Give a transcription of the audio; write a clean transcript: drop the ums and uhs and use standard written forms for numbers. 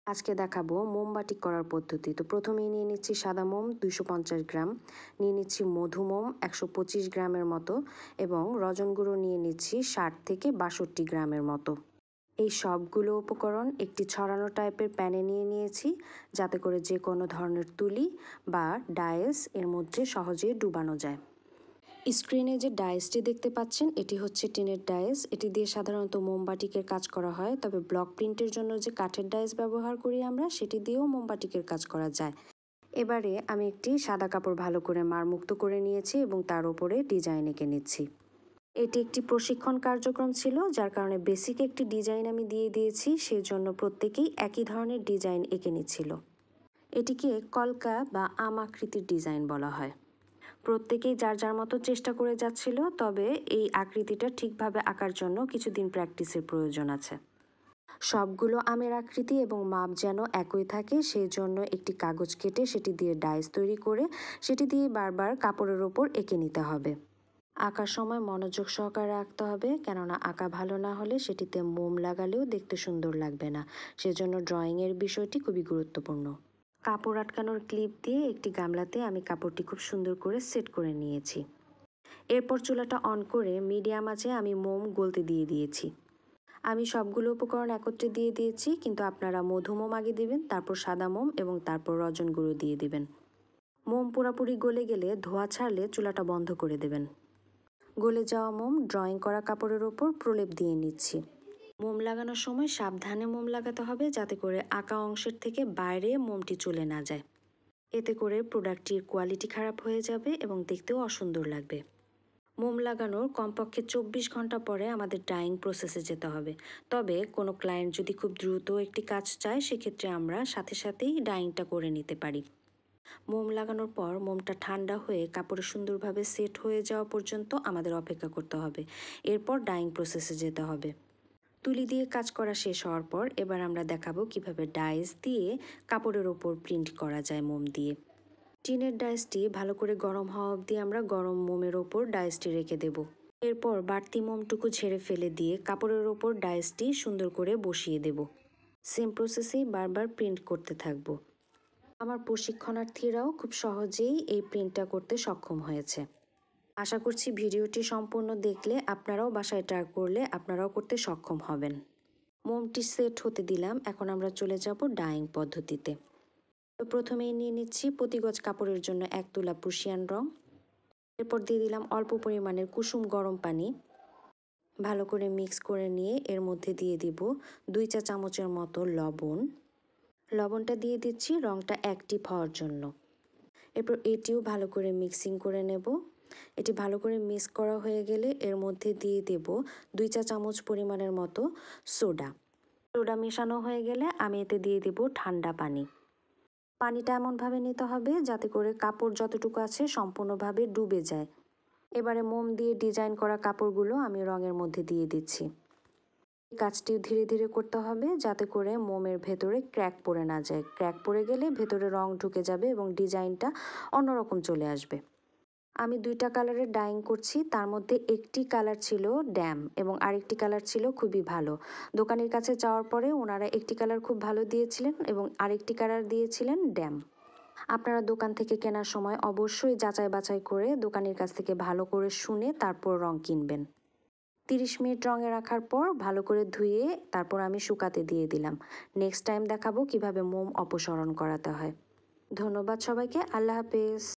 আজকে দেখাবো মোমবাতি করার পদ্ধতি। তো প্রথমেই নিয়ে নিচ্ছি সাদা মোম 250 গ্রাম, নিয়ে নিচ্ছি মধু মোম 125 গ্রামের মতো এবং রজন গুঁড়ো নিয়ে নিচ্ছি 60 থেকে 62 গ্রামের মতো। এই সবগুলো উপকরণ একটি ছড়ানো টাইপের প্যানে নিয়ে নিয়েছি, যাতে করে যে কোনো ধরনের তুলি বা ডায়েস এর মধ্যে সহজে ডুবানো যায়। স্ক্রিনে যে ডায়েসটি দেখতে পাচ্ছেন, এটি হচ্ছে টিনের ডায়েস। এটি দিয়ে সাধারণত মোমবাতিকের কাজ করা হয়, তবে ব্লক প্রিন্টের জন্য যে কাঠের ডায়েস ব্যবহার করি আমরা, সেটি দিয়েও মোমবাতিকের কাজ করা যায়। এবারে আমি একটি সাদা কাপড় ভালো করে মারমুক্ত করে নিয়েছি এবং তার উপরে ডিজাইন এঁকে নিচ্ছি। এটি একটি প্রশিক্ষণ কার্যক্রম ছিল, যার কারণে বেসিক একটি ডিজাইন আমি দিয়ে দিয়েছি, সেজন্য প্রত্যেকেই একই ধরনের ডিজাইন এঁকে নিচ্ছিল। এটিকে কলকা বা আম আকৃতির ডিজাইন বলা হয়। প্রত্যেকেই যার যার মতো চেষ্টা করে যাচ্ছিল, তবে এই আকৃতিটা ঠিকভাবে আঁকার জন্য কিছুদিন প্র্যাকটিসের প্রয়োজন আছে। সবগুলো আমের আকৃতি এবং মাপ যেন একই থাকে, সেই জন্য একটি কাগজ কেটে সেটি দিয়ে ডাইস তৈরি করে সেটি দিয়ে বারবার কাপড়ের ওপর এঁকে নিতে হবে। আঁকার সময় মনোযোগ সহকারে আঁকতে হবে, কেননা আঁকা ভালো না হলে সেটিতে মোম লাগালেও দেখতে সুন্দর লাগবে না। সেজন্য ড্রয়িংয়ের বিষয়টি খুবই গুরুত্বপূর্ণ। কাপড় আটকানোর ক্লিপ দিয়ে একটি গামলাতে আমি কাপড়টি খুব সুন্দর করে সেট করে নিয়েছি। এরপর চুলাটা অন করে মিডিয়াম আঁচে আমি মোম গলতে দিয়ে দিয়েছি। আমি সবগুলো উপকরণ একত্রে দিয়ে দিয়েছি, কিন্তু আপনারা মধু মোম আগে দিবেন, তারপর সাদা মোম এবং তারপর রজন গুঁড়ো দিয়ে দিবেন। মোম পুরোপুরি গলে গেলে ধোঁয়া ছাড়লে চুলাটা বন্ধ করে দেবেন। গলে যাওয়া মোম ড্রয়িং করা কাপড়ের ওপর প্রলেপ দিয়ে নিচ্ছি। মোম লাগানোর সময় সাবধানে মোম লাগাতে হবে, যাতে করে আঁকা অংশের থেকে বাইরে মোমটি চলে না যায়। এতে করে প্রোডাক্টটির কোয়ালিটি খারাপ হয়ে যাবে এবং দেখতেও অসুন্দর লাগবে। মোম লাগানোর কমপক্ষে 24 ঘন্টা পরে আমাদের ডাইং প্রসেসে যেতে হবে। তবে কোনো ক্লায়েন্ট যদি খুব দ্রুত একটি কাজ চায়, সেক্ষেত্রে আমরা সাথে সাথেই ডাইংটা করে নিতে পারি। মোম লাগানোর পর মোমটা ঠান্ডা হয়ে কাপড়ে সুন্দরভাবে সেট হয়ে যাওয়া পর্যন্ত আমাদের অপেক্ষা করতে হবে। এরপর ডাইং প্রসেসে যেতে হবে। তুলি দিয়ে কাজ করা শেষ হওয়ার পর এবার আমরা দেখাবো কিভাবে ডাইস দিয়ে কাপড়ের ওপর প্রিন্ট করা যায় মোম দিয়ে। টিনের ডাইসটি ভালো করে গরম হওয়া অবধি আমরা গরম মোমের ওপর ডাইসটি রেখে দেব। এরপর বাড়তি মোমটুকু ঝেড়ে ফেলে দিয়ে কাপড়ের ওপর ডাইসটি সুন্দর করে বসিয়ে দেব। সেম প্রসেসেই বারবার প্রিন্ট করতে থাকবো। আমার প্রশিক্ষণার্থীরাও খুব সহজেই এই প্রিন্টটা করতে সক্ষম হয়েছে। আশা করছি ভিডিওটি সম্পূর্ণ দেখলে আপনারাও বাসায় ট্রাই করলে আপনারাও করতে সক্ষম হবেন। মোমটি সেট হতে দিলাম, এখন আমরা চলে যাব ডাইং পদ্ধতিতে। তো প্রথমেই নিয়ে নিচ্ছি প্রতি গজ কাপড়ের জন্য 1 তুলা প্রুশিয়ান রং। এরপর দিয়ে দিলাম অল্প পরিমাণের কুসুম গরম পানি। ভালো করে মিক্স করে নিয়ে এর মধ্যে দিয়ে দিব 2 চা চামচের মতো লবণ। লবণটা দিয়ে দিচ্ছি রংটা অ্যাক্টিভ হওয়ার জন্য। এরপর এটিও ভালো করে মিক্সিং করে নেব। এটি ভালো করে মিক্স করা হয়ে গেলে এর মধ্যে দিয়ে দেব 2 চা চামচ পরিমাণের মতো সোডা। সোডা মেশানো হয়ে গেলে আমি এতে দিয়ে দেব ঠান্ডা পানি। পানিটা এমনভাবে নিতে হবে যাতে করে কাপড় যতটুকু আছে সম্পূর্ণভাবে ডুবে যায়। এবারে মোম দিয়ে ডিজাইন করা কাপড়গুলো আমি রঙের মধ্যে দিয়ে দিচ্ছি। কাজটিও ধীরে ধীরে করতে হবে, যাতে করে মোমের ভেতরে ক্র্যাক পড়ে না যায়। ক্র্যাক পড়ে গেলে ভেতরে রং ঢুকে যাবে এবং ডিজাইনটা অন্যরকম চলে আসবে। আমি 2টা কালারের ডাইং করছি, তার মধ্যে একটি কালার ছিল ড্যাম এবং আরেকটি কালার ছিল খুবই ভালো। দোকানের কাছে যাওয়ার পরে ওনারা একটি কালার খুব ভালো দিয়েছিলেন এবং আরেকটি কালার দিয়েছিলেন ড্যাম। আপনারা দোকান থেকে কেনার সময় অবশ্যই যাচাই বাছাই করে দোকানের কাছ থেকে ভালো করে শুনে তারপর রং কিনবেন। 30 মিনিট রঙে রাখার পর ভালো করে ধুয়ে তারপর আমি শুকাতে দিয়ে দিলাম। নেক্সট টাইম দেখাবো কিভাবে মোম অপসারণ করাতে হয়। ধন্যবাদ সবাইকে। আল্লাহ হাফেজ।